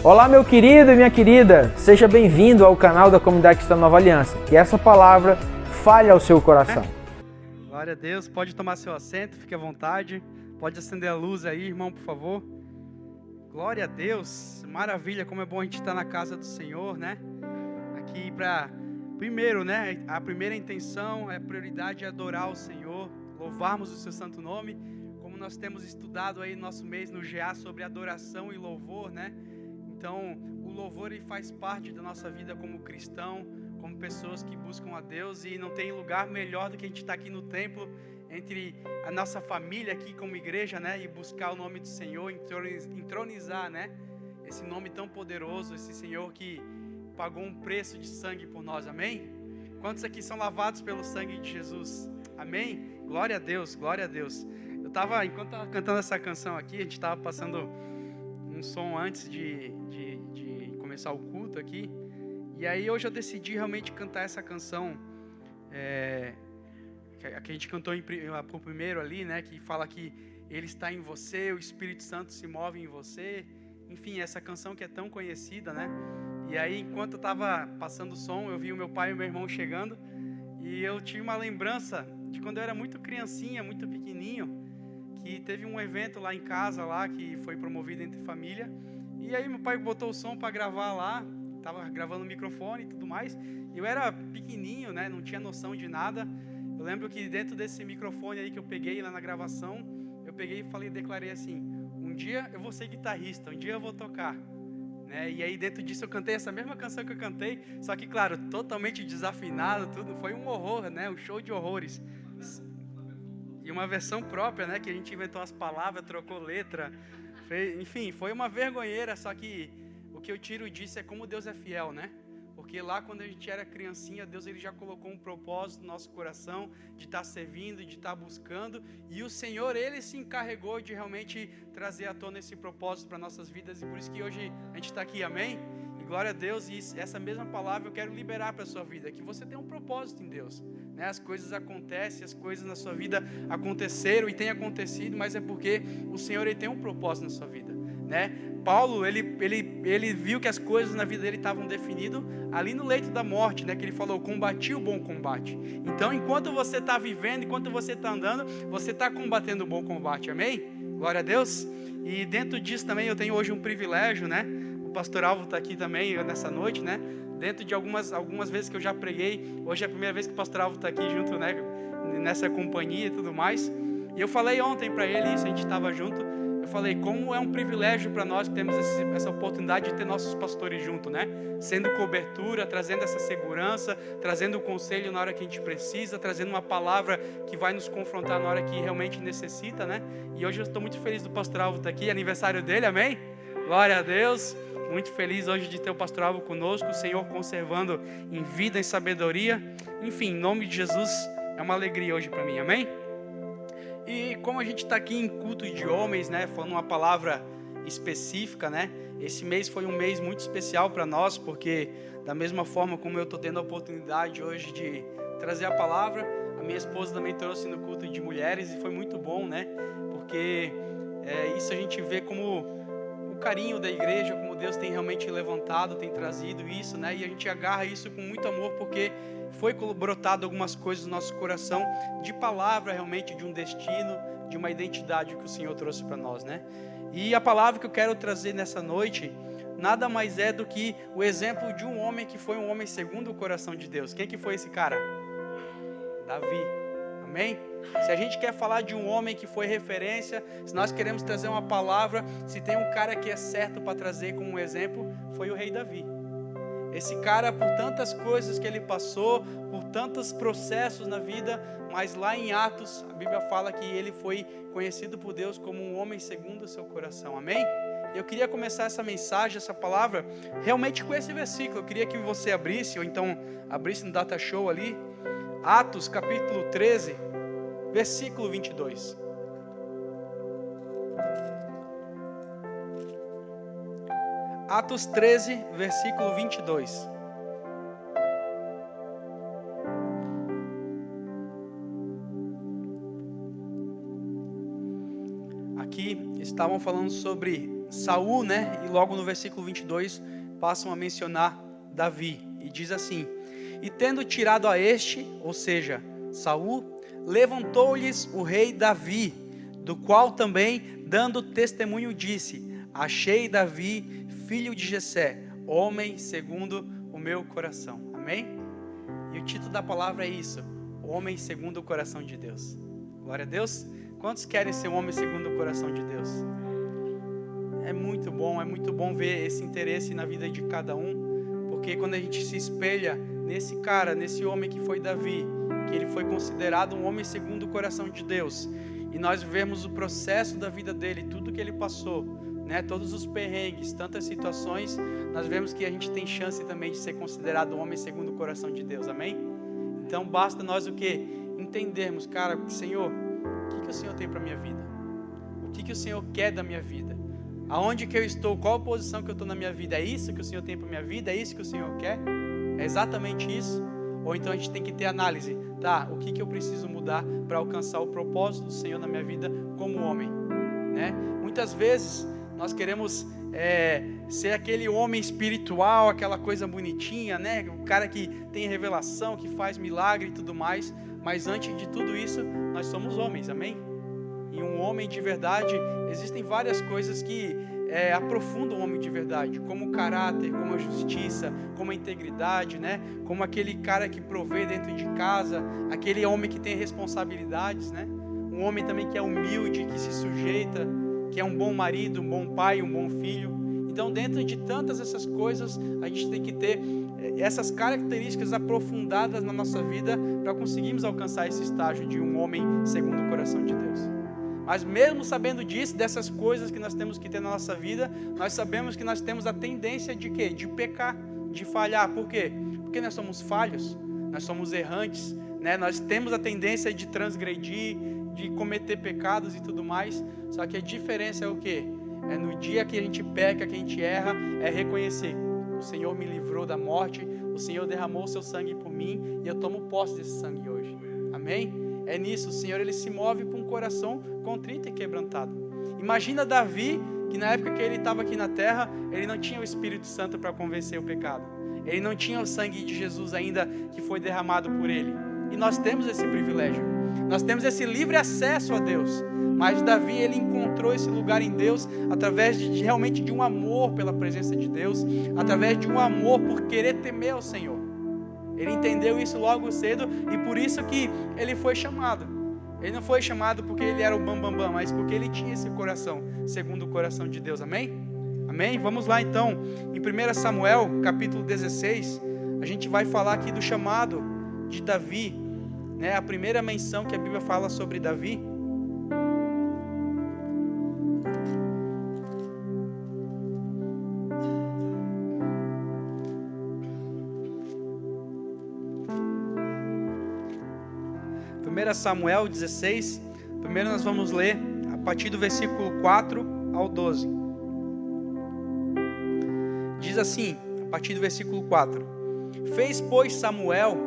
Olá, meu querido e minha querida, seja bem-vindo ao canal da Comunidade Cristã Nova Aliança. Que essa palavra fale ao seu coração. Glória a Deus, pode tomar seu assento, fique à vontade. Pode acender a luz aí, irmão, por favor. Glória a Deus, maravilha, como é bom a gente estar na casa do Senhor, né? Aqui primeiro, né? A primeira intenção, a prioridade é adorar o Senhor, louvarmos o seu santo nome. Como nós temos estudado aí no nosso mês no GA sobre adoração e louvor, né? Então, o louvor ele faz parte da nossa vida como cristão, como pessoas que buscam a Deus, e não tem lugar melhor do que a gente estar aqui no templo, entre a nossa família aqui como igreja, né, e buscar o nome do Senhor, entronizar, né, esse nome tão poderoso, esse Senhor que pagou um preço de sangue por nós, amém? Quantos aqui são lavados pelo sangue de Jesus? Amém? Glória a Deus, glória a Deus. Enquanto estava cantando essa canção aqui, a gente estava passando um som antes de começar o culto aqui, e aí hoje eu decidi realmente cantar essa canção, que a gente cantou pro primeiro ali, né, que fala que Ele está em você, o Espírito Santo se move em você, enfim, essa canção que é tão conhecida, né, e aí enquanto eu estava passando o som, eu vi o meu pai e o meu irmão chegando, e eu tive uma lembrança de quando eu era muito criancinha, muito pequenininho, que teve um evento lá em casa, lá, que foi promovido entre família, e aí meu pai botou o som para gravar lá, estava gravando o microfone e tudo mais, e eu era pequenininho, né, não tinha noção de nada. Eu lembro que dentro desse microfone aí que eu peguei lá na gravação, eu peguei e declarei assim, um dia eu vou ser guitarrista, um dia eu vou tocar, né, e aí dentro disso eu cantei essa mesma canção que eu cantei, só que claro, totalmente desafinado, tudo, foi um horror, né, um show de horrores. E uma versão própria, né, que a gente inventou as palavras, trocou letra, enfim, foi uma vergonheira, só que o que eu tiro disso é como Deus é fiel, né? Porque lá quando a gente era criancinha, Deus ele já colocou um propósito no nosso coração, de estar servindo, de estar buscando, e o Senhor, Ele se encarregou de realmente trazer à tona esse propósito para nossas vidas, e por isso que hoje a gente está aqui, amém? E glória a Deus, e essa mesma palavra eu quero liberar para a sua vida, que você tem um propósito em Deus, né? As coisas acontecem, as coisas na sua vida aconteceram e têm acontecido, mas é porque o Senhor ele tem um propósito na sua vida, né? Paulo, ele viu que as coisas na vida dele estavam definidas ali no leito da morte, né? Que ele falou, combati o bom combate. Então, enquanto você está vivendo, enquanto você está andando, você está combatendo o bom combate, amém? Glória a Deus. E dentro disso também eu tenho hoje um privilégio, né? O pastor Alvo está aqui também nessa noite, né? Dentro de algumas vezes que eu já preguei, hoje é a primeira vez que o pastor Alvo está aqui junto, né? Nessa companhia e tudo mais. E eu falei ontem para ele isso, a gente estava junto. Eu falei, como é um privilégio para nós que temos essa oportunidade de ter nossos pastores juntos, né? Sendo cobertura, trazendo essa segurança, trazendo o conselho na hora que a gente precisa, trazendo uma palavra que vai nos confrontar na hora que realmente necessita, né? E hoje eu estou muito feliz do pastor Alvo estar aqui, aniversário dele, amém? Glória a Deus, muito feliz hoje de ter o pastor Alvo conosco, o Senhor conservando em vida, em sabedoria. Enfim, em nome de Jesus, é uma alegria hoje para mim, amém? E como a gente está aqui em culto de homens, né, falando uma palavra específica, né, esse mês foi um mês muito especial para nós, porque da mesma forma como eu estou tendo a oportunidade hoje de trazer a palavra, a minha esposa também trouxe no culto de mulheres e foi muito bom, né, porque isso a gente vê como o carinho da igreja, como Deus tem realmente levantado, tem trazido isso, né, e a gente agarra isso com muito amor, porque foi brotado algumas coisas no nosso coração, de palavra realmente, de um destino, de uma identidade que o Senhor trouxe para nós, né? E a palavra que eu quero trazer nessa noite, nada mais é do que o exemplo de um homem que foi um homem segundo o coração de Deus. Quem que foi esse cara? Davi, amém? Se a gente quer falar de um homem que foi referência, se nós queremos trazer uma palavra, se tem um cara que é certo para trazer como um exemplo, foi o rei Davi. Esse cara, por tantas coisas que ele passou, por tantos processos na vida, mas lá em Atos, a Bíblia fala que ele foi conhecido por Deus como um homem segundo o seu coração, amém? Eu queria começar essa mensagem, essa palavra, realmente com esse versículo. Eu queria que você abrisse, ou então abrisse no Data Show ali, Atos capítulo 13, versículo 22. Atos 13, versículo 22. Aqui estavam falando sobre Saul, né? E logo no versículo 22 passam a mencionar Davi. E diz assim: e tendo tirado a este, ou seja, Saul, levantou-lhes o rei Davi, do qual também, dando testemunho, disse: achei Davi, filho de Jessé, homem segundo o meu coração. Amém? E o título da palavra é isso: homem segundo o coração de Deus. Glória a Deus. Quantos querem ser um homem segundo o coração de Deus? É muito bom ver esse interesse na vida de cada um, porque quando a gente se espelha nesse cara, nesse homem que foi Davi, que ele foi considerado um homem segundo o coração de Deus, e nós vemos o processo da vida dele, tudo que ele passou, né, todos os perrengues, tantas situações, nós vemos que a gente tem chance também de ser considerado um homem segundo o coração de Deus, amém? Então basta nós o quê? Entendermos, cara, Senhor, o que o Senhor tem para a minha vida? O que o Senhor quer da minha vida? Aonde que eu estou? Qual a posição que eu estou na minha vida? É isso que o Senhor tem para a minha vida? É isso que o Senhor quer? É exatamente isso? Ou então a gente tem que ter análise, tá? O que eu preciso mudar para alcançar o propósito do Senhor na minha vida como homem, né? Muitas vezes nós queremos ser aquele homem espiritual, aquela coisa bonitinha, né? O cara que tem revelação, que faz milagre e tudo mais. Mas antes de tudo isso, nós somos homens, amém? E um homem de verdade, existem várias coisas que aprofundam o homem de verdade, como o caráter, como a justiça, como a integridade, né? Como aquele cara que provê dentro de casa, aquele homem que tem responsabilidades, né? Um homem também que é humilde, que se sujeita, que é um bom marido, um bom pai, um bom filho. Então, dentro de tantas essas coisas, a gente tem que ter essas características aprofundadas na nossa vida para conseguirmos alcançar esse estágio de um homem segundo o coração de Deus. Mas mesmo sabendo disso, dessas coisas que nós temos que ter na nossa vida, nós sabemos que nós temos a tendência de quê? De pecar, de falhar. Por quê? Porque nós somos falhos, nós somos errantes, né? Nós temos a tendência de transgredir, de cometer pecados e tudo mais. Só que a diferença é o quê? É no dia que a gente peca, que a gente erra, é reconhecer: o Senhor me livrou da morte, o Senhor derramou o seu sangue por mim e eu tomo posse desse sangue hoje. Amém? É nisso, o Senhor ele se move para um coração contrito e quebrantado. Imagina Davi, que na época que ele estava aqui na terra, ele não tinha o Espírito Santo para convencer o pecado. Ele não tinha o sangue de Jesus ainda que foi derramado por ele. E nós temos esse privilégio. Nós temos esse livre acesso a Deus. Mas Davi, ele encontrou esse lugar em Deus através realmente de um amor pela presença de Deus, através de um amor por querer temer ao Senhor. Ele entendeu isso logo cedo e por isso que ele foi chamado. Ele não foi chamado porque ele era o bambambam, mas porque ele tinha esse coração, segundo o coração de Deus. Amém? Amém? Vamos lá então, em 1 Samuel, capítulo 16, a gente vai falar aqui do chamado de Davi, né? A primeira menção que a Bíblia fala sobre Davi. Samuel 16, primeiro nós vamos ler a partir do versículo 4 ao 12. Diz assim, a partir do versículo 4: Fez, pois, Samuel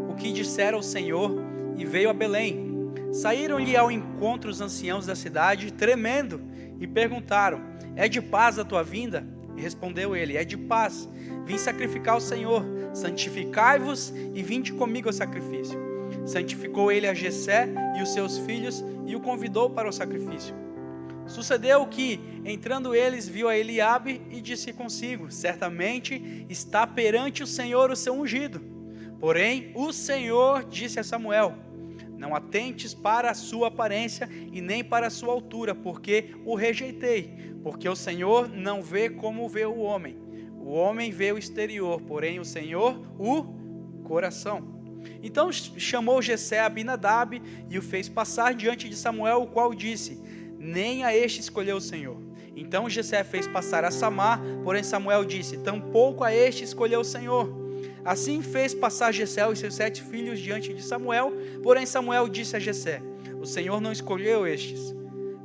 o que dissera o Senhor e veio a Belém. Saíram-lhe ao encontro os anciãos da cidade, tremendo, e perguntaram: É de paz a tua vinda? E respondeu ele: É de paz, vim sacrificar ao Senhor, santificai-vos e vinde comigo ao sacrifício. Santificou ele a Jessé e os seus filhos e o convidou para o sacrifício. Sucedeu que, entrando eles, viu a Eliabe e disse consigo: Certamente está perante o Senhor o seu ungido. Porém, o Senhor disse a Samuel: Não atentes para a sua aparência e nem para a sua altura, porque o rejeitei. Porque o Senhor não vê como vê o homem vê o exterior, porém o Senhor o coração. Então chamou Jessé a Abinadab e o fez passar diante de Samuel, o qual disse: Nem a este escolheu o Senhor. Então Jessé fez passar a Samar, porém Samuel disse: Tampouco a este escolheu o Senhor. Assim fez passar Jessé os seus 7 filhos diante de Samuel, porém Samuel disse a Jessé: O Senhor não escolheu estes.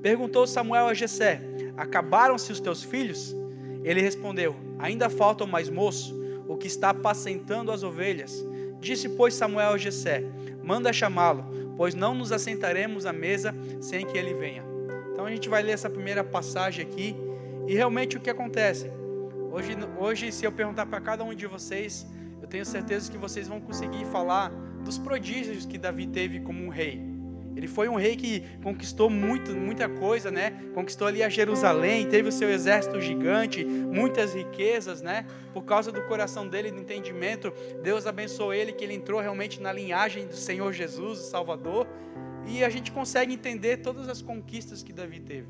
Perguntou Samuel a Jessé: Acabaram-se os teus filhos? Ele respondeu: Ainda falta o mais moço, o que está apacentando as ovelhas. Disse, pois, Samuel a Jessé: Manda chamá-lo, pois não nos assentaremos à mesa sem que ele venha. Então a gente vai ler essa primeira passagem aqui E realmente o que acontece? Hoje, se eu perguntar para cada um de vocês, eu tenho certeza que vocês vão conseguir falar dos prodígios que Davi teve como um rei. Ele foi um rei que conquistou muita coisa, né? Conquistou ali a Jerusalém, teve o seu exército gigante, muitas riquezas, né? Por causa do coração dele, do entendimento, Deus abençoou ele, que ele entrou realmente na linhagem do Senhor Jesus, o Salvador. E a gente consegue entender todas as conquistas que Davi teve,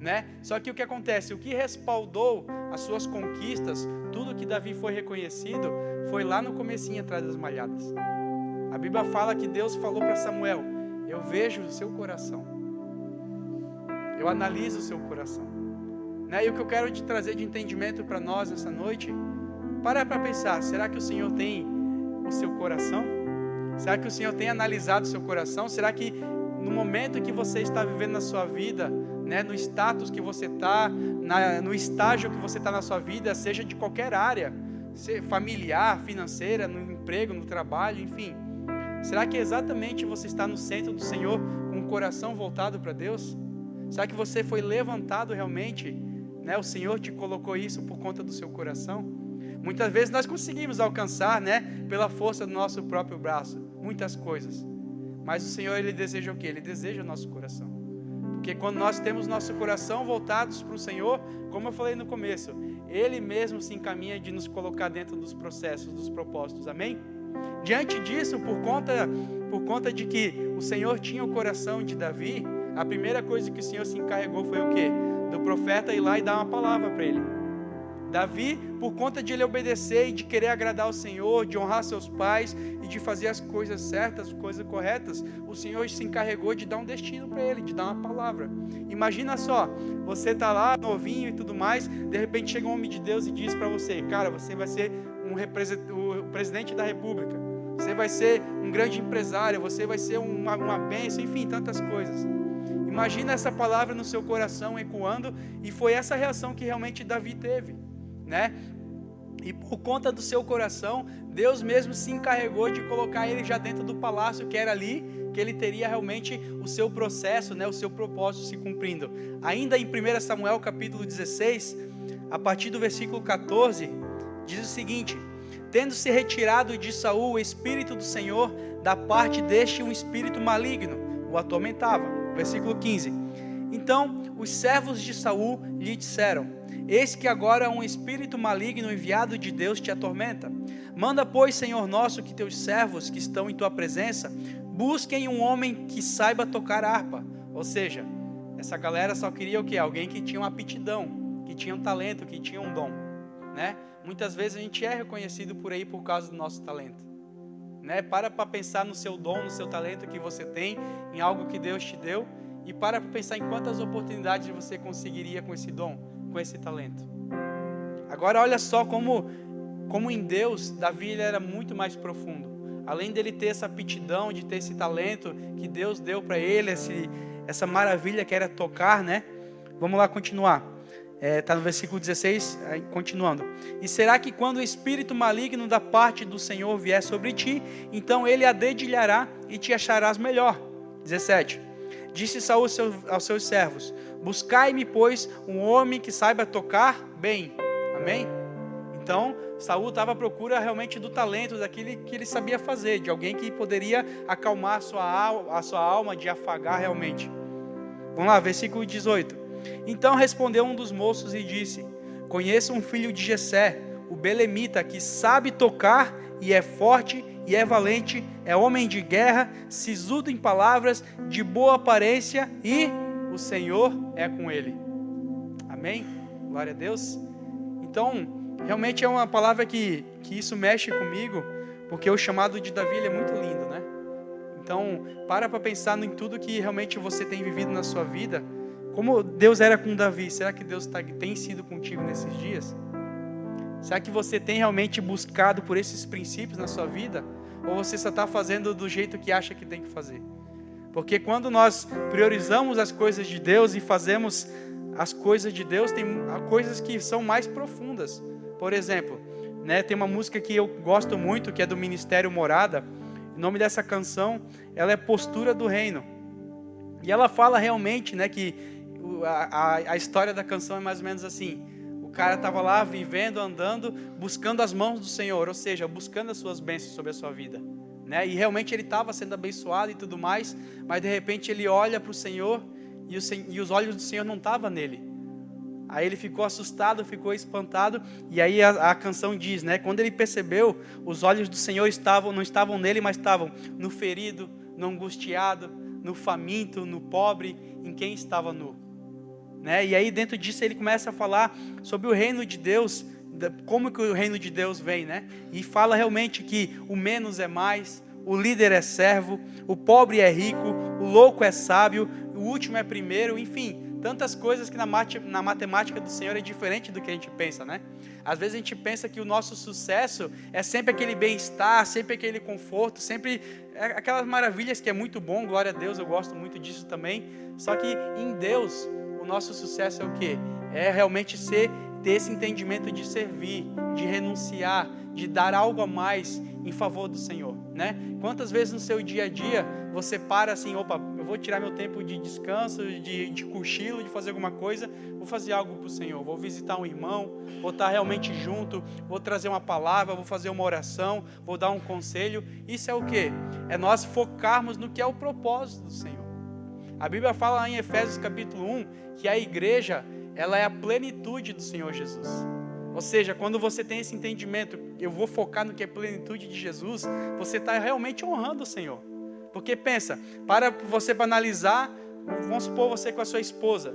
né? Só que o que acontece? O que respaldou as suas conquistas, tudo que Davi foi reconhecido, foi lá no comecinho, atrás das malhadas. A Bíblia fala que Deus falou para Samuel: eu vejo o seu coração, eu analiso o seu coração, né? E o que eu quero te trazer de entendimento para nós essa noite, para pensar, será que o Senhor tem o seu coração? Será que o Senhor tem analisado o seu coração? Será que no momento que você está vivendo na sua vida, né, no status que você está, no estágio que você está na sua vida, seja de qualquer área, familiar, financeira, no emprego, no trabalho, enfim, será que exatamente você está no centro do Senhor, com o coração voltado para Deus? Será que você foi levantado realmente, né? O Senhor te colocou isso por conta do seu coração? Muitas vezes nós conseguimos alcançar, né, pela força do nosso próprio braço, muitas coisas. Mas o Senhor, Ele deseja o quê? Ele deseja o nosso coração. Porque quando nós temos nosso coração voltados para o Senhor, como eu falei no começo, Ele mesmo se encaminha de nos colocar dentro dos processos, dos propósitos. Amém? Diante disso, por conta de que o Senhor tinha o coração de Davi, a primeira coisa que o Senhor se encarregou foi o quê? Do profeta ir lá e dar uma palavra para ele. Davi, por conta de ele obedecer e de querer agradar ao Senhor, de honrar seus pais e de fazer as coisas certas, as coisas corretas, o Senhor se encarregou de dar um destino para ele, de dar uma palavra. Imagina só, você está lá novinho e tudo mais, de repente chega um homem de Deus e diz para você: cara, você vai ser o presidente da república, você vai ser um grande empresário, você vai ser uma bênção, enfim, tantas coisas. Imagina essa palavra no seu coração ecoando, e foi essa reação que realmente Davi teve, né? E por conta do seu coração, Deus mesmo se encarregou de colocar ele já dentro do palácio, que era ali que ele teria realmente o seu processo, né, o seu propósito se cumprindo. Ainda em 1 Samuel capítulo 16, a partir do versículo 14, diz o seguinte: tendo-se retirado de Saul o Espírito do Senhor, da parte deste um espírito maligno o atormentava. Versículo 15: então os servos de Saul lhe disseram: eis que agora um espírito maligno enviado de Deus te atormenta. Manda, pois, Senhor nosso, que teus servos que estão em tua presença busquem um homem que saiba tocar harpa. Ou seja, essa galera só queria o quê? Alguém que tinha uma aptidão, que tinha um talento, que tinha um dom, né? Muitas vezes a gente é reconhecido por aí por causa do nosso talento, né? Para pensar no seu dom, no seu talento que você tem, em algo que Deus te deu, e para pensar em quantas oportunidades você conseguiria com esse dom, com esse talento. Agora olha só como em Deus, Davi ele era muito mais profundo. Além dele ter essa aptidão, de ter esse talento que Deus deu para ele, essa maravilha que era tocar, né? Vamos lá continuar. Está no versículo 16, continuando. E será que quando o espírito maligno da parte do Senhor vier sobre ti, então ele a dedilhará e te acharás melhor. 17. Disse Saul aos seus servos: buscai-me, pois, um homem que saiba tocar bem. Amém? Então, Saul estava à procura realmente do talento, daquele que ele sabia fazer, de alguém que poderia acalmar a sua alma, de afagar realmente. Vamos lá, versículo 18. Então respondeu um dos moços e disse: conheço um filho de Jessé, o belemita, que sabe tocar e é forte e é valente, é homem de guerra, sisudo em palavras, de boa aparência, e o Senhor é com ele. Amém? Glória a Deus. Então, realmente é uma palavra que isso mexe comigo, porque o chamado de Davi ele é muito lindo, né? Então, para pensar em tudo que realmente você tem vivido na sua vida. Como Deus era com Davi, será que Deus tem sido contigo nesses dias? Será que você tem realmente buscado por esses princípios na sua vida? Ou você só está fazendo do jeito que acha que tem que fazer? Porque quando nós priorizamos as coisas de Deus e fazemos as coisas de Deus, tem coisas que são mais profundas. Por exemplo, né, tem uma música que eu gosto muito, que é do Ministério Morada. O nome dessa canção, ela é Postura do Reino. E ela fala realmente, né, que a história da canção é mais ou menos assim. O cara estava lá vivendo, andando, buscando as mãos do Senhor, ou seja, buscando as suas bênçãos sobre a sua vida, né? E realmente ele estava sendo abençoado e tudo mais, mas de repente ele olha para o Senhor e os olhos do Senhor não estavam nele. Aí ele ficou assustado, ficou espantado, e aí a canção diz, né? Quando ele percebeu, os olhos do Senhor não estavam nele, mas estavam no ferido, no angustiado, no faminto, no pobre, em quem estava nu, né? E aí dentro disso ele começa a falar sobre o reino de Deus, como que o reino de Deus vem, né? E fala realmente que o menos é mais, o líder é servo, o pobre é rico, o louco é sábio, o último é primeiro, enfim, tantas coisas que na matemática do Senhor é diferente do que a gente pensa, né? Às vezes a gente pensa que o nosso sucesso é sempre aquele bem-estar, sempre aquele conforto, sempre aquelas maravilhas que é muito bom, glória a Deus, eu gosto muito disso também. Só que em Deus, o nosso sucesso é o quê? É realmente ter esse entendimento de servir, de renunciar, de dar algo a mais em favor do Senhor, né? Quantas vezes no seu dia a dia você para assim, opa, eu vou tirar meu tempo de descanso, de cochilo, de fazer alguma coisa, vou fazer algo para o Senhor, vou visitar um irmão, vou estar realmente junto, vou trazer uma palavra, vou fazer uma oração, vou dar um conselho. Isso é o quê? É nós focarmos no que é o propósito do Senhor. A Bíblia fala lá em Efésios capítulo 1, que a igreja, ela é a plenitude do Senhor Jesus. Ou seja, quando você tem esse entendimento, eu vou focar no que é plenitude de Jesus, você está realmente honrando o Senhor. Porque pensa, para analisar, vamos supor você com a sua esposa.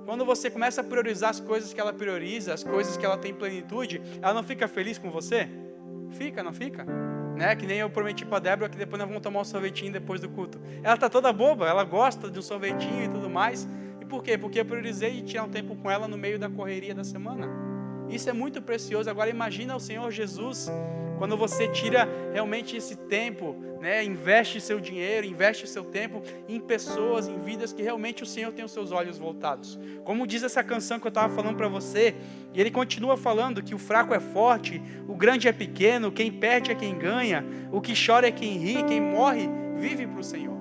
Quando você começa a priorizar as coisas que ela prioriza, as coisas que ela tem plenitude, ela não fica feliz com você? Fica, não fica? Né? Que nem eu prometi para a Débora que depois nós vamos tomar um sorvetinho depois do culto. Ela está toda boba, ela gosta de um sorvetinho e tudo mais. E por quê? Porque eu priorizei tirar um tempo com ela no meio da correria da semana. Isso é muito precioso. Agora imagina o Senhor Jesus, quando você tira realmente esse tempo, né, investe seu dinheiro, investe seu tempo em pessoas, em vidas que realmente o Senhor tem os seus olhos voltados. Como diz essa canção que eu estava falando para você, e ele continua falando que o fraco é forte, o grande é pequeno, quem perde é quem ganha, o que chora é quem ri, quem morre vive para o Senhor.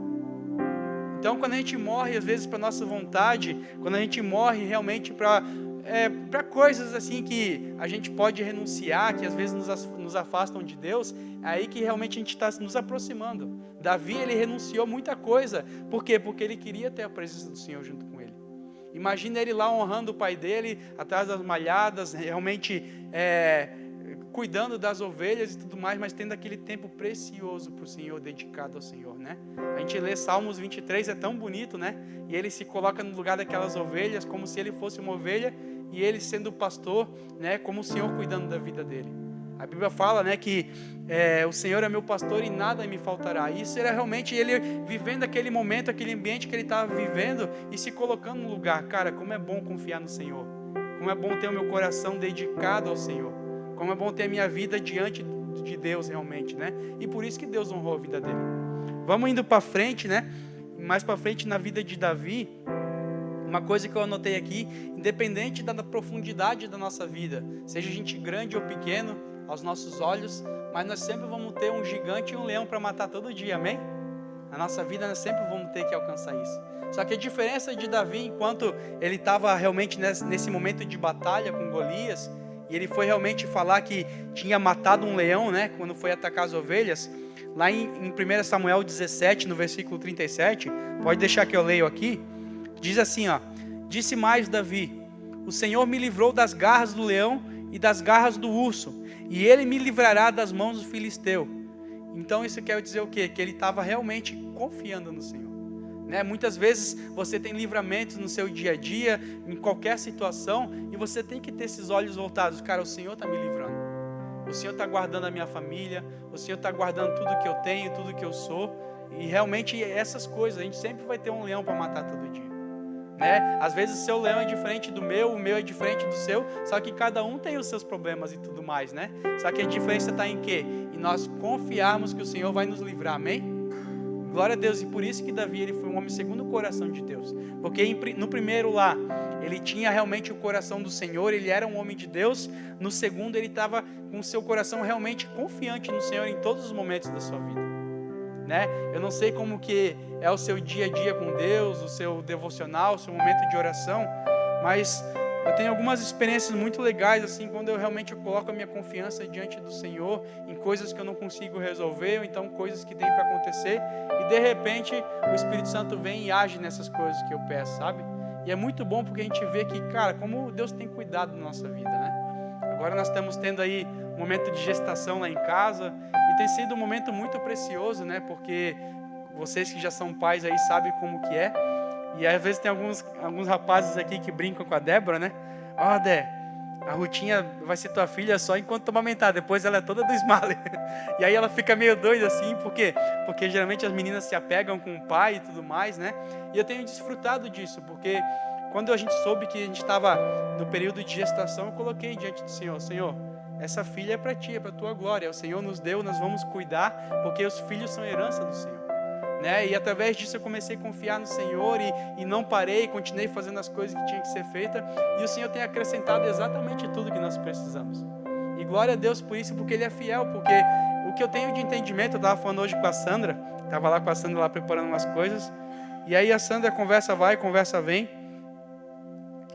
Então quando a gente morre às vezes para nossa vontade, quando a gente morre realmente para coisas assim que a gente pode renunciar, que às vezes nos afastam de Deus, é aí que realmente a gente está nos aproximando. Davi, ele renunciou muita coisa. Por quê? Porque ele queria ter a presença do Senhor junto com ele. Imagina ele lá honrando o pai dele, atrás das malhadas, realmente cuidando das ovelhas e tudo mais, mas tendo aquele tempo precioso para o Senhor, dedicado ao Senhor, né? A gente lê Salmos 23, é tão bonito, né? E ele se coloca no lugar daquelas ovelhas, como se ele fosse uma ovelha, e ele sendo o pastor, né? Como o Senhor cuidando da vida dele. A Bíblia fala, né, que o Senhor é meu pastor e nada me faltará. Isso era realmente ele vivendo aquele momento, aquele ambiente que ele estava vivendo e se colocando no lugar. Cara, como é bom confiar no Senhor. Como é bom ter o meu coração dedicado ao Senhor. Como é bom ter a minha vida diante de Deus realmente, né? E por isso que Deus honrou a vida dele. Vamos indo para frente, né? Mais para frente na vida de Davi, uma coisa que eu anotei aqui, independente da profundidade da nossa vida, seja a gente grande ou pequeno, aos nossos olhos, mas nós sempre vamos ter um gigante e um leão para matar todo dia, amém? Na nossa vida nós sempre vamos ter que alcançar isso. Só que a diferença de Davi, enquanto ele estava realmente nesse momento de batalha com Golias, e ele foi realmente falar que tinha matado um leão, né, quando foi atacar as ovelhas, lá em 1 Samuel 17, no versículo 37, pode deixar que eu leio aqui, diz assim, ó: disse mais Davi, o Senhor me livrou das garras do leão e das garras do urso, e ele me livrará das mãos do filisteu. Então isso quer dizer o quê? Que ele estava realmente confiando no Senhor, né? Muitas vezes você tem livramentos no seu dia a dia, em qualquer situação, e você tem que ter esses olhos voltados. Cara, o Senhor está me livrando, o Senhor está guardando a minha família, o Senhor está guardando tudo que eu tenho, tudo que eu sou, e realmente essas coisas, a gente sempre vai ter um leão para matar todo dia, né? Às vezes o seu leão é diferente do meu, o meu é diferente do seu, só que cada um tem os seus problemas e tudo mais, né? Só que a diferença está em quê? Em nós confiarmos que o Senhor vai nos livrar, amém? Glória a Deus, e por isso que Davi ele foi um homem segundo o coração de Deus, porque no primeiro lá, ele tinha realmente o coração do Senhor, ele era um homem de Deus. No segundo, ele estava com o seu coração realmente confiante no Senhor em todos os momentos da sua vida. né? Eu não sei como que é o seu dia a dia com Deus, o seu devocional, o seu momento de oração, mas eu tenho algumas experiências muito legais, assim, quando eu realmente coloco a minha confiança diante do Senhor, em coisas que eu não consigo resolver, ou então coisas que tem para acontecer, e de repente o Espírito Santo vem e age nessas coisas que eu peço, sabe? E é muito bom porque a gente vê que, cara, como Deus tem cuidado da nossa vida, né? Agora nós estamos tendo aí um momento de gestação lá em casa, e tem sido um momento muito precioso, né? Porque vocês que já são pais aí sabem como que é. E às vezes tem alguns rapazes aqui que brincam com a Débora, né? Ó, Dé, a Rutinha vai ser tua filha só enquanto tu amamentar, depois ela é toda do Smiley. E aí ela fica meio doida assim, por quê? Porque geralmente as meninas se apegam com o pai e tudo mais, né? E eu tenho desfrutado disso, porque quando a gente soube que a gente estava no período de gestação, eu coloquei diante do Senhor: Senhor, essa filha é para ti, é para tua glória. O Senhor nos deu, nós vamos cuidar, porque os filhos são herança do Senhor. Né? E através disso eu comecei a confiar no Senhor e não parei, continuei fazendo as coisas que tinham que ser feitas, e o Senhor tem acrescentado exatamente tudo que nós precisamos. E glória a Deus por isso, porque Ele é fiel, porque o que eu tenho de entendimento, eu estava falando hoje com a Sandra, estava lá com a Sandra lá preparando umas coisas, e aí a Sandra conversa vai, conversa vem,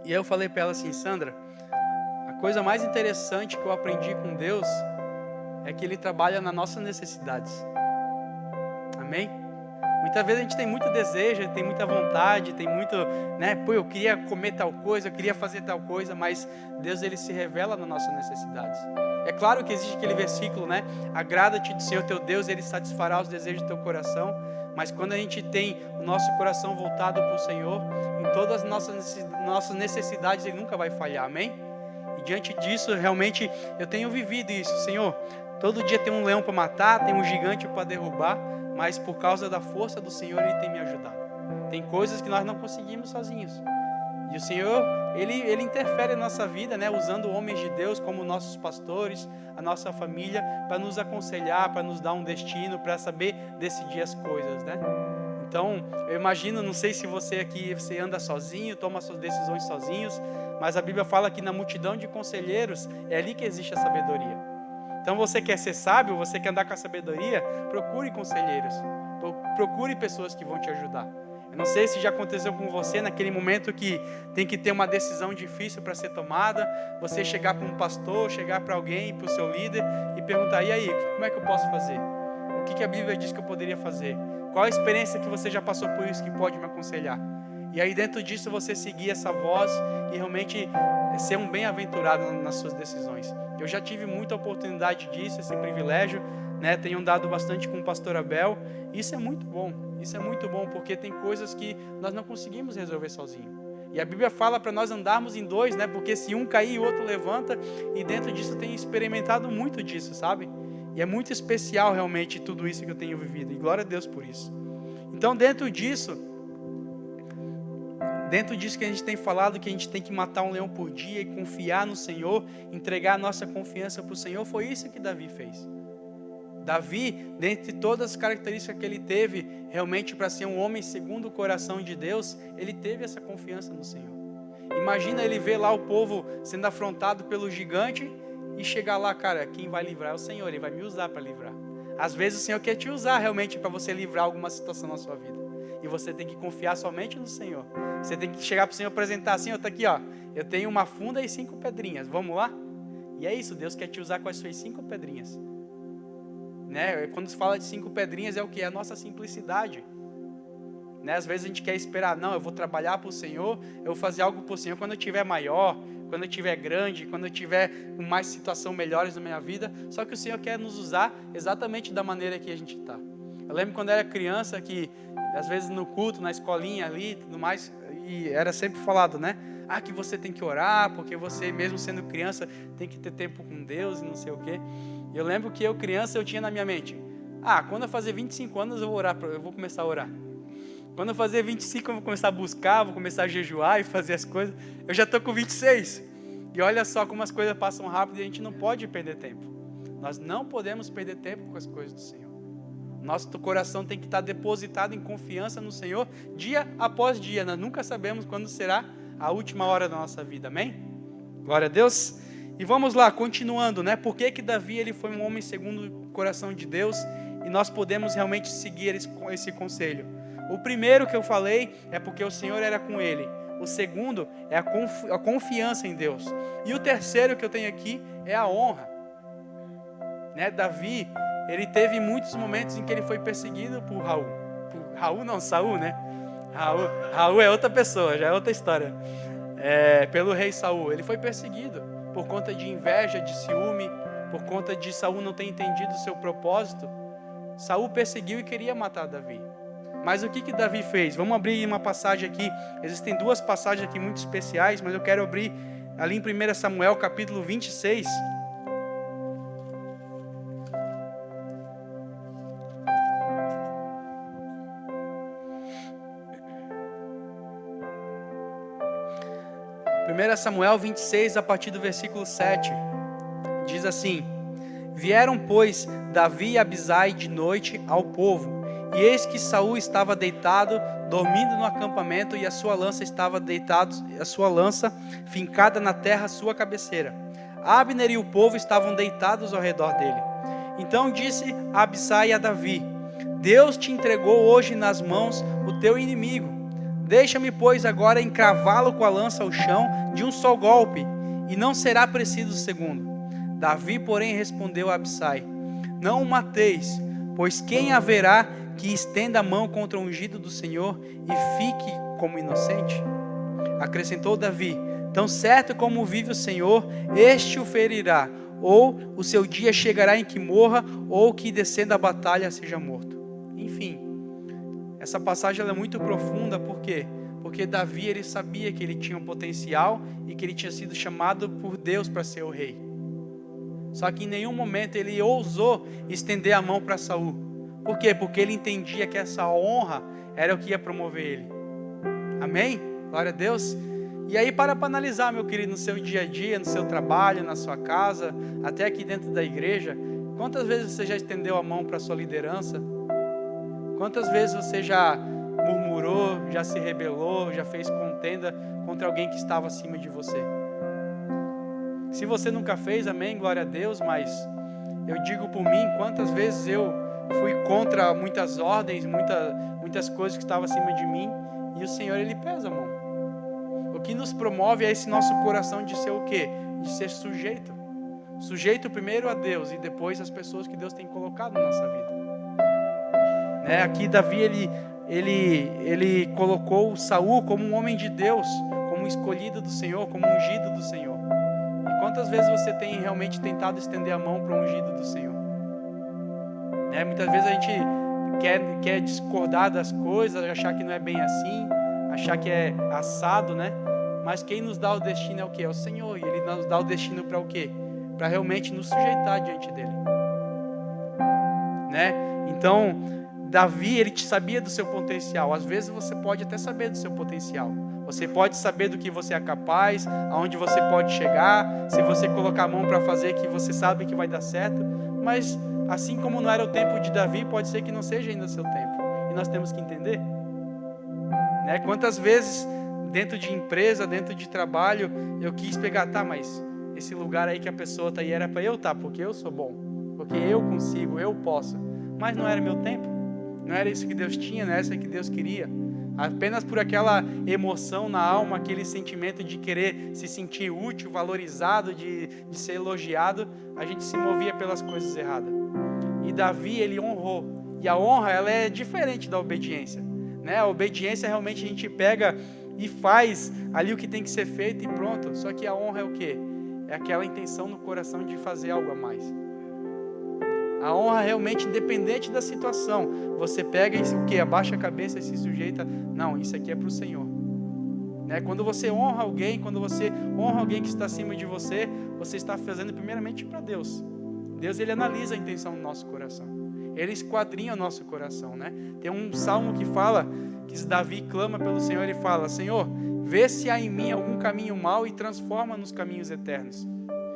e aí eu falei para ela assim: Sandra, a coisa mais interessante que eu aprendi com Deus é que Ele trabalha nas nossas necessidades. Amém? Muitas vezes a gente tem muito desejo, tem muita vontade, tem muito, né? Pô, eu queria comer tal coisa, eu queria fazer tal coisa, mas Deus, Ele se revela nas nossas necessidades. É claro que existe aquele versículo, né? Agrada-te do Senhor teu Deus, Ele satisfará os desejos do teu coração. Mas quando a gente tem o nosso coração voltado para o Senhor, em todas as nossas necessidades, Ele nunca vai falhar, amém? E diante disso, realmente, eu tenho vivido isso. Senhor, todo dia tem um leão para matar, tem um gigante para derrubar, mas por causa da força do Senhor, Ele tem me ajudado. Tem coisas que nós não conseguimos sozinhos. E o Senhor, Ele interfere na nossa vida, né? Usando homens de Deus como nossos pastores, a nossa família, para nos aconselhar, para nos dar um destino, para saber decidir as coisas, né? Então, eu imagino, não sei se você aqui, você anda sozinho, toma suas decisões sozinhos, mas a Bíblia fala que na multidão de conselheiros, é ali que existe a sabedoria. Então você quer ser sábio, você quer andar com a sabedoria, procure conselheiros, procure pessoas que vão te ajudar. Eu não sei se já aconteceu com você naquele momento que tem que ter uma decisão difícil para ser tomada, você chegar para um pastor, chegar para alguém, para o seu líder e perguntar: e aí, como é que eu posso fazer? O que a Bíblia diz que eu poderia fazer? Qual a experiência que você já passou por isso que pode me aconselhar? E aí dentro disso você seguir essa voz e realmente ser um bem-aventurado nas suas decisões. Eu já tive muita oportunidade disso, esse privilégio, né? Tenho andado bastante com o pastor Abel. Isso é muito bom porque tem coisas que nós não conseguimos resolver sozinho. E a Bíblia fala para nós andarmos em dois, né? Porque se um cair, o outro levanta, e dentro disso eu tenho experimentado muito disso, sabe? E é muito especial realmente tudo isso que eu tenho vivido, e glória a Deus por isso. Então dentro disso que a gente tem falado, que a gente tem que matar um leão por dia e confiar no Senhor, entregar a nossa confiança para o Senhor, foi isso que Davi fez. Davi, dentre todas as características que ele teve, realmente para ser um homem segundo o coração de Deus, ele teve essa confiança no Senhor. Imagina ele ver lá o povo sendo afrontado pelo gigante e chegar lá: cara, quem vai livrar é o Senhor, Ele vai me usar para livrar. Às vezes o Senhor quer te usar realmente para você livrar alguma situação na sua vida. E você tem que confiar somente no Senhor. Você tem que chegar para o Senhor e apresentar assim: está aqui, ó, eu tenho uma funda e 5 pedrinhas, vamos lá? E é isso, Deus quer te usar com as suas 5 pedrinhas. Né? Quando se fala de 5 pedrinhas, é o que? É a nossa simplicidade. Né? Às vezes a gente quer esperar: não, eu vou trabalhar para o Senhor, eu vou fazer algo para o Senhor quando eu estiver maior, quando eu estiver grande, quando eu estiver com mais situações melhores na minha vida. Só que o Senhor quer nos usar exatamente da maneira que a gente está. Eu lembro quando eu era criança que, às vezes no culto, na escolinha ali, tudo mais, e era sempre falado, né? Ah, que você tem que orar, porque você, mesmo sendo criança, tem que ter tempo com Deus e não sei o quê. E eu lembro que eu, criança, eu tinha na minha mente: ah, quando eu fazer 25 anos, eu vou começar a orar. Quando eu fazer 25, eu vou começar a buscar, vou começar a jejuar e fazer as coisas. Eu já estou com 26. E olha só como as coisas passam rápido e a gente não pode perder tempo. Nós não podemos perder tempo com as coisas do Senhor. Nosso coração tem que estar depositado em confiança no Senhor, dia após dia. Nós nunca sabemos quando será a última hora da nossa vida, amém? Glória a Deus. E vamos lá, continuando, né? Por que Davi ele foi um homem segundo o coração de Deus? e nós podemos realmente seguir esse conselho. O primeiro que eu falei é porque o Senhor era com ele. O segundo é a confiança em Deus. E o terceiro que eu tenho aqui é a honra. Né? Davi, ele teve muitos momentos em que ele foi perseguido por Saul, né? Raul é outra pessoa, já é outra história. Pelo rei Saul. Ele foi perseguido por conta de inveja, de ciúme, por conta de Saul não ter entendido o seu propósito. Saul perseguiu e queria matar Davi. Mas o que Davi fez? Vamos abrir uma passagem aqui. Existem duas passagens aqui muito especiais, mas eu quero abrir ali em 1 Samuel, capítulo 26. Samuel 26, a partir do versículo 7, diz assim: Vieram, pois, Davi e Abisai de noite ao povo, e eis que Saul estava deitado, dormindo no acampamento, e a sua lança fincada na terra à sua cabeceira. Abner e o povo estavam deitados ao redor dele. Então disse Abisai a Davi: Deus te entregou hoje nas mãos o teu inimigo. Deixa-me, pois, agora encravá-lo com a lança ao chão de um só golpe, e não será preciso o segundo. Davi, porém, respondeu a Abisai: Não o mateis, pois quem haverá que estenda a mão contra o ungido do Senhor e fique como inocente? Acrescentou Davi: Tão certo como vive o Senhor, este o ferirá, ou o seu dia chegará em que morra, ou que descendo a batalha seja morto. Enfim, essa passagem ela é muito profunda, por quê? Porque Davi, ele sabia que ele tinha um potencial e que ele tinha sido chamado por Deus para ser o rei. Só que em nenhum momento ele ousou estender a mão para Saul. Por quê? Porque ele entendia que essa honra era o que ia promover ele. Amém? Glória a Deus. E aí para analisar, meu querido, no seu dia a dia, no seu trabalho, na sua casa, até aqui dentro da igreja, quantas vezes você já estendeu a mão para a sua liderança? Quantas vezes você já murmurou, já se rebelou, já fez contenda contra alguém que estava acima de você? Se você nunca fez, amém, glória a Deus, mas eu digo por mim, quantas vezes eu fui contra muitas ordens, muitas coisas que estavam acima de mim, e o Senhor, Ele pesa a mão. O que nos promove é esse nosso coração de ser o quê? De ser sujeito. Sujeito primeiro a Deus e depois às pessoas que Deus tem colocado na nossa vida. Aqui Davi, ele colocou Saul como um homem de Deus, como um escolhido do Senhor, como um ungido do Senhor. E quantas vezes você tem realmente tentado estender a mão para o ungido do Senhor? Muitas vezes a gente quer discordar das coisas, achar que não é bem assim, achar que é assado, né? Mas quem nos dá o destino é o quê? É o Senhor, e Ele nos dá o destino para o quê? Para realmente nos sujeitar diante dEle. Então, Davi, ele sabia do seu potencial. Às vezes você pode até saber do seu potencial. Você pode saber do que você é capaz, aonde você pode chegar, se você colocar a mão para fazer que você sabe que vai dar certo. Mas assim como não era o tempo de Davi, pode ser que não seja ainda o seu tempo. E nós temos que entender. Quantas vezes dentro de empresa, dentro de trabalho, eu quis pegar, mas esse lugar aí que a pessoa está aí era para eu estar, porque eu sou bom, porque eu consigo, eu posso. Mas não era meu tempo. Não era isso que Deus tinha, não era isso que Deus queria. Apenas por aquela emoção na alma, aquele sentimento de querer se sentir útil, valorizado, de ser elogiado, a gente se movia pelas coisas erradas. E Davi, ele honrou. E a honra, ela é diferente da obediência. A obediência, realmente, a gente pega e faz ali o que tem que ser feito e pronto. Só que a honra é o quê? É aquela intenção no coração de fazer algo a mais. A honra realmente, independente da situação, você pega e o quê? Abaixa a cabeça e se sujeita. Não, isso aqui é para o Senhor. Quando você honra alguém, quando você honra alguém que está acima de você, você está fazendo primeiramente para Deus. Deus, Ele analisa a intenção do nosso coração. Ele esquadrinha o nosso coração. Tem um salmo que fala, que Davi clama pelo Senhor, ele fala: Senhor, vê se há em mim algum caminho mau e transforma nos caminhos eternos.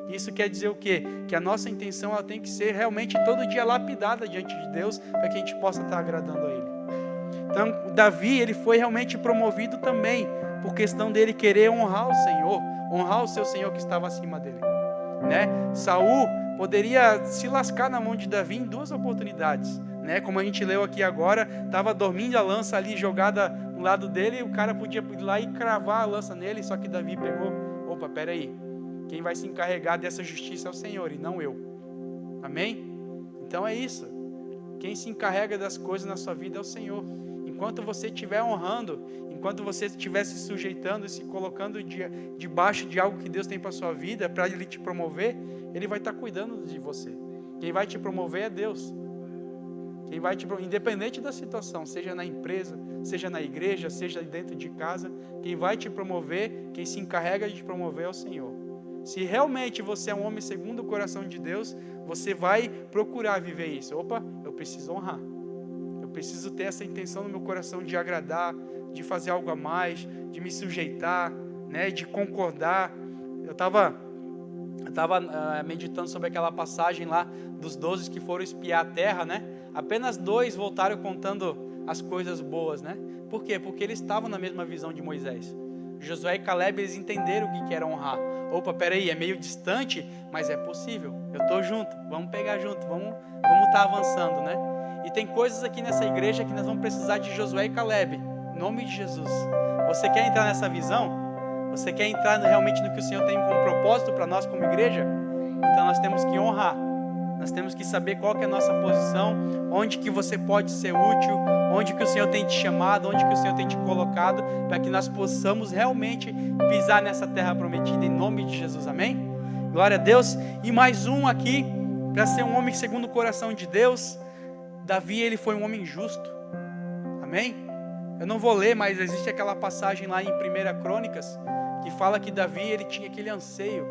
Isso quer dizer o quê? Que a nossa intenção ela tem que ser realmente todo dia lapidada diante de Deus, para que a gente possa estar agradando a Ele. Então, Davi, ele foi realmente promovido também, por questão dele querer honrar o Senhor, honrar o seu Senhor que estava acima dele. Saul poderia se lascar na mão de Davi em duas oportunidades. né? Como a gente leu aqui agora, estava dormindo, a lança ali jogada no lado dele, e o cara podia ir lá e cravar a lança nele, só que Davi pegou, opa, peraí, quem vai se encarregar dessa justiça é o Senhor e não eu. Amém? Então é isso. Quem se encarrega das coisas na sua vida é o Senhor. Enquanto você estiver honrando, enquanto você estiver se sujeitando e se colocando debaixo de algo que Deus tem para a sua vida, para Ele te promover, Ele vai estar cuidando de você. Quem vai te promover é Deus. Quem vai te promover, independente da situação, seja na empresa, seja na igreja, seja dentro de casa, quem vai te promover, quem se encarrega de te promover é o Senhor. Se realmente você é um homem segundo o coração de Deus, você vai procurar viver isso. Opa, eu preciso honrar. Eu preciso ter essa intenção no meu coração de agradar, de fazer algo a mais, de me sujeitar, né, de concordar. Eu estava meditando sobre aquela passagem lá dos 12 que foram espiar a terra, né? Apenas 2 voltaram contando as coisas boas, né? Por quê? Porque eles estavam na mesma visão de Moisés. Josué e Caleb, eles entenderam o que era honrar. Opa, peraí, é meio distante, mas é possível. Eu estou junto, vamos pegar junto, vamos estar avançando, né? E tem coisas aqui nessa igreja que nós vamos precisar de Josué e Caleb, em nome de Jesus. Você quer entrar nessa visão? Você quer entrar realmente no que o Senhor tem como propósito para nós como igreja? Então nós temos que honrar. Nós temos que saber qual que é a nossa posição, onde que você pode ser útil, onde que o Senhor tem te chamado, onde que o Senhor tem te colocado, para que nós possamos realmente pisar nessa terra prometida, em nome de Jesus, amém? Glória a Deus. E mais um aqui, para ser um homem segundo o coração de Deus, Davi, ele foi um homem justo, amém? Eu não vou ler, mas existe aquela passagem lá em 1 Crônicas, que fala que Davi, ele tinha aquele anseio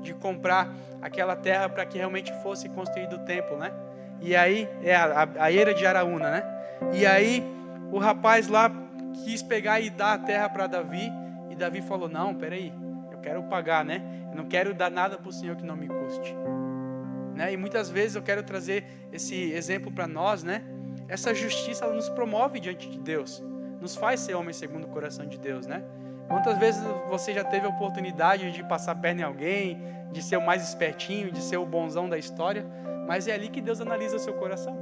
de comprar aquela terra para que realmente fosse construído o templo, né? E aí, a Eira de Araúna, né? E aí, o rapaz lá quis pegar e dar a terra para Davi, e Davi falou, não, peraí, eu quero pagar, né? Eu não quero dar nada para o Senhor que não me custe. Né? E muitas vezes eu quero trazer esse exemplo para nós, né? Essa justiça, ela nos promove diante de Deus, nos faz ser homem segundo o coração de Deus, né? Quantas vezes você já teve a oportunidade de passar a perna em alguém, de ser o mais espertinho, de ser o bonzão da história, mas é ali que Deus analisa o seu coração.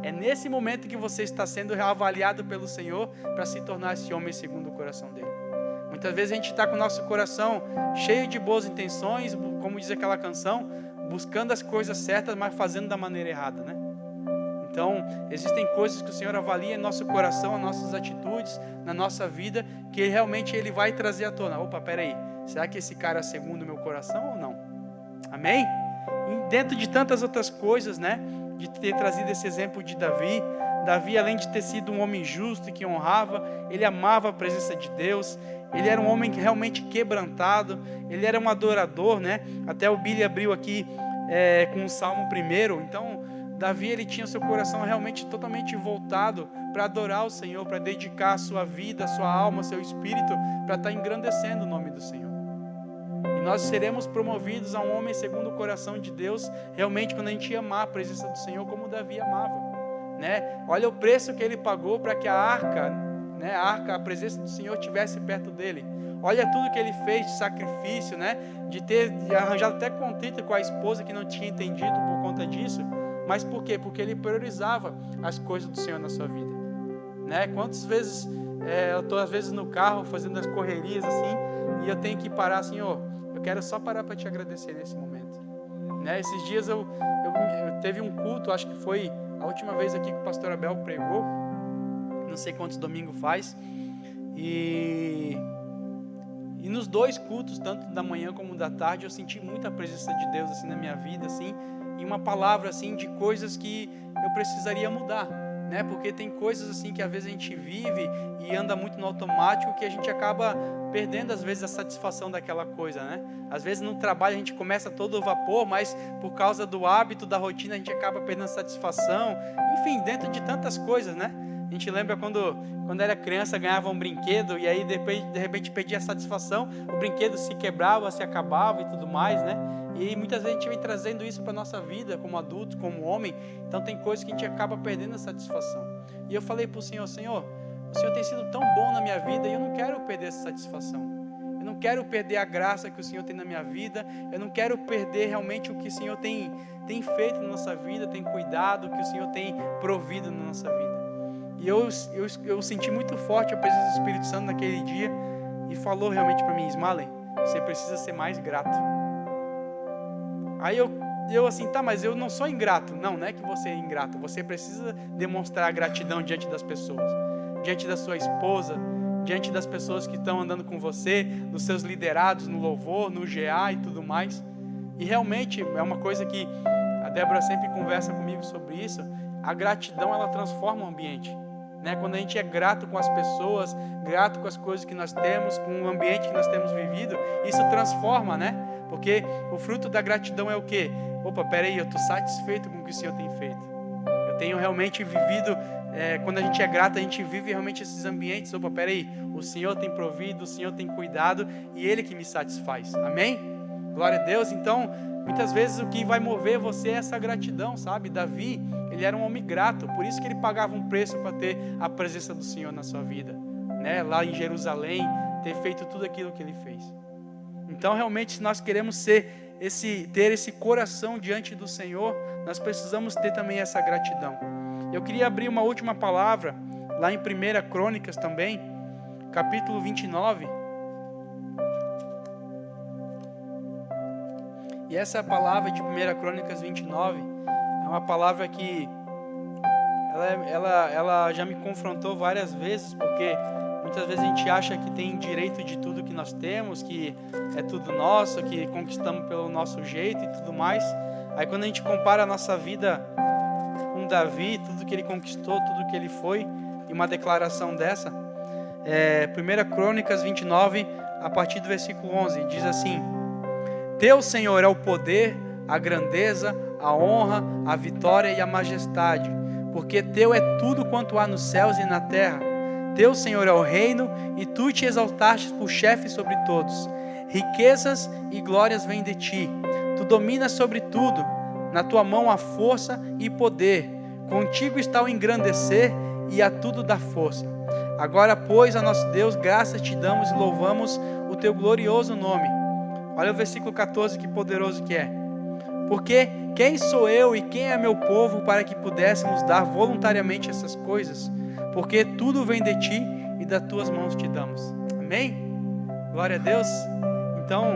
É nesse momento que você está sendo avaliado pelo Senhor para se tornar esse homem segundo o coração dele. Muitas vezes a gente está com o nosso coração cheio de boas intenções, como diz aquela canção, buscando as coisas certas, mas fazendo da maneira errada, né? Então, existem coisas que o Senhor avalia em nosso coração, as nossas atitudes, na nossa vida, que realmente Ele vai trazer à tona. Opa, peraí, será que esse cara é segundo o meu coração ou não? Amém? E dentro de tantas outras coisas, né? De ter trazido esse exemplo de Davi. Davi, além de ter sido um homem justo e que honrava, ele amava a presença de Deus. Ele era um homem realmente quebrantado. Ele era um adorador, né? Até o Billy abriu aqui com o Salmo 1. Então, Davi, ele tinha seu coração realmente totalmente voltado para adorar o Senhor, para dedicar a sua vida, a sua alma, seu espírito, para estar engrandecendo o nome do Senhor. E nós seremos promovidos a um homem segundo o coração de Deus, realmente quando a gente amar a presença do Senhor como Davi amava, né? Olha o preço que ele pagou para que a arca, a presença do Senhor estivesse perto dele. Olha tudo que ele fez de sacrifício, né? De ter arranjado até contrito com a esposa que não tinha entendido por conta disso. Mas por quê? Porque ele priorizava as coisas do Senhor na sua vida, né? Quantas vezes eu estou às vezes no carro fazendo as correrias assim, e eu tenho que parar assim, eu quero só parar para te agradecer nesse momento, né? Esses dias eu teve um culto, acho que foi a última vez aqui que o pastor Abel pregou, não sei quantos domingos faz, e nos 2 cultos, tanto da manhã como da tarde, eu senti muita presença de Deus assim na minha vida, assim, e uma palavra assim de coisas que eu precisaria mudar, né? Porque tem coisas assim que às vezes a gente vive e anda muito no automático, que a gente acaba perdendo às vezes a satisfação daquela coisa, né? Às vezes no trabalho a gente começa todo o vapor, mas por causa do hábito, da rotina, a gente acaba perdendo a satisfação. Enfim, dentro de tantas coisas, né? A gente lembra quando era criança, ganhava um brinquedo e aí de repente perdia a satisfação, o brinquedo se quebrava, se acabava e tudo mais, né? E muitas vezes a gente vem trazendo isso para a nossa vida, como adulto, como homem. Então tem coisas que a gente acaba perdendo a satisfação. E eu falei para o Senhor, o Senhor tem sido tão bom na minha vida e eu não quero perder essa satisfação. Eu Eu não quero perder a graça que o Senhor tem na minha vida. Eu não quero perder realmente o que o Senhor tem feito na nossa vida, tem cuidado, o que o Senhor tem provido na nossa vida. E eu senti muito forte a presença do Espírito Santo naquele dia e falou realmente para mim: Ismael, você precisa ser mais grato. Aí eu assim, tá, mas eu não sou ingrato. Não é que você é ingrato. Você precisa demonstrar gratidão diante das pessoas, diante da sua esposa, diante das pessoas que estão andando com você, dos seus liderados no louvor, no GA e tudo mais. E realmente é uma coisa que a Débora sempre conversa comigo sobre isso. A gratidão, ela transforma o ambiente, né? Quando a gente é grato com as pessoas, grato com as coisas que nós temos, com o ambiente que nós temos vivido, isso transforma, né? Porque o fruto da gratidão é o quê? Opa, peraí, eu estou satisfeito com o que o Senhor tem feito. Eu tenho realmente vivido, quando a gente é grato, a gente vive realmente esses ambientes. Opa, peraí, o Senhor tem provido, o Senhor tem cuidado e Ele que me satisfaz. Amém? Glória a Deus. Então, muitas vezes o que vai mover você é essa gratidão, sabe? Davi, ele era um homem grato, por isso que ele pagava um preço para ter a presença do Senhor na sua vida, né? Lá em Jerusalém, ter feito tudo aquilo que ele fez. Então, realmente, se nós queremos ter esse coração diante do Senhor, nós precisamos ter também essa gratidão. Eu queria abrir uma última palavra, lá em 1 Crônicas também, capítulo 29. E essa palavra de 1 Crônicas 29 é uma palavra que ela já me confrontou várias vezes, porque muitas vezes a gente acha que tem direito de tudo que nós temos, que é tudo nosso, que conquistamos pelo nosso jeito e tudo mais. Aí quando a gente compara a nossa vida com Davi, tudo que ele conquistou, tudo que ele foi, e uma declaração dessa, 1 Crônicas 29, a partir do versículo 11, diz assim: Teu, Senhor, é o poder, a grandeza, a honra, a vitória e a majestade, porque Teu é tudo quanto há nos céus e na terra. Teu, Senhor, é o reino, e Tu te exaltaste por chefe sobre todos. Riquezas e glórias vêm de Ti. Tu dominas sobre tudo. Na Tua mão há força e poder. Contigo está o engrandecer e a tudo dá força. Agora, pois, a nosso Deus, graças te damos e louvamos o Teu glorioso nome. Olha o versículo 14, que poderoso que é. Porque quem sou eu e quem é meu povo para que pudéssemos dar voluntariamente essas coisas? Porque tudo vem de Ti e das Tuas mãos te damos. Amém? Glória a Deus. Então,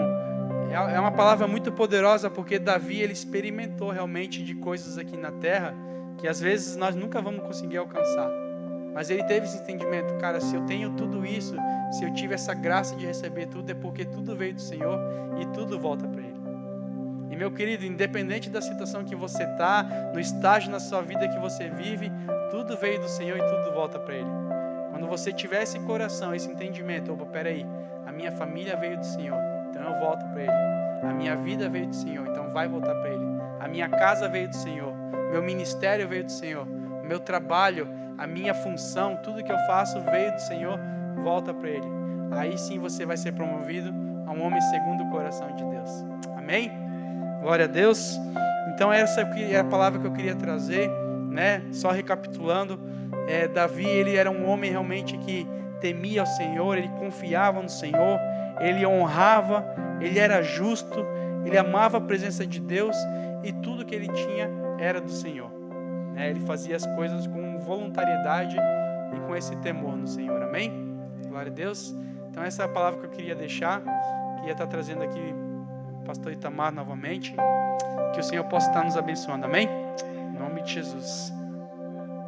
é uma palavra muito poderosa, porque Davi, ele experimentou realmente de coisas aqui na terra que às vezes nós nunca vamos conseguir alcançar. Mas ele teve esse entendimento: cara, se eu tenho tudo isso, se eu tive essa graça de receber tudo, é porque tudo veio do Senhor e tudo volta para Ele. E meu querido, independente da situação que você está, no estágio na sua vida que você vive, tudo veio do Senhor e tudo volta para Ele. Quando você tiver esse coração, esse entendimento: opa, peraí, a minha família veio do Senhor, então eu volto para Ele. A minha vida veio do Senhor, então vai voltar para Ele. A minha casa veio do Senhor, meu ministério veio do Senhor, o meu trabalho, a minha função, tudo que eu faço veio do Senhor, volta para Ele. Aí sim você vai ser promovido a um homem segundo o coração de Deus. Amém? Glória a Deus. Então essa é a palavra que eu queria trazer, né? Só recapitulando, Davi, ele era um homem realmente que temia o Senhor, ele confiava no Senhor, ele honrava, ele era justo, ele amava a presença de Deus e tudo que ele tinha era do Senhor. Ele fazia as coisas com voluntariedade e com esse temor no Senhor. Amém? Glória a Deus. Então essa é a palavra que eu queria deixar, queria estar trazendo aqui o pastor Itamar novamente, que o Senhor possa estar nos abençoando. Amém? Em nome de Jesus.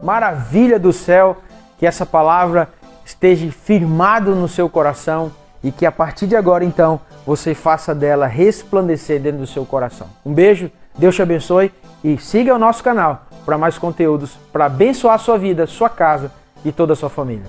Maravilha do céu, que essa palavra esteja firmado no seu coração e que a partir de agora, então, você faça dela resplandecer dentro do seu coração. Um beijo, Deus te abençoe e siga o nosso canal para mais conteúdos para abençoar a sua vida, sua casa e toda a sua família.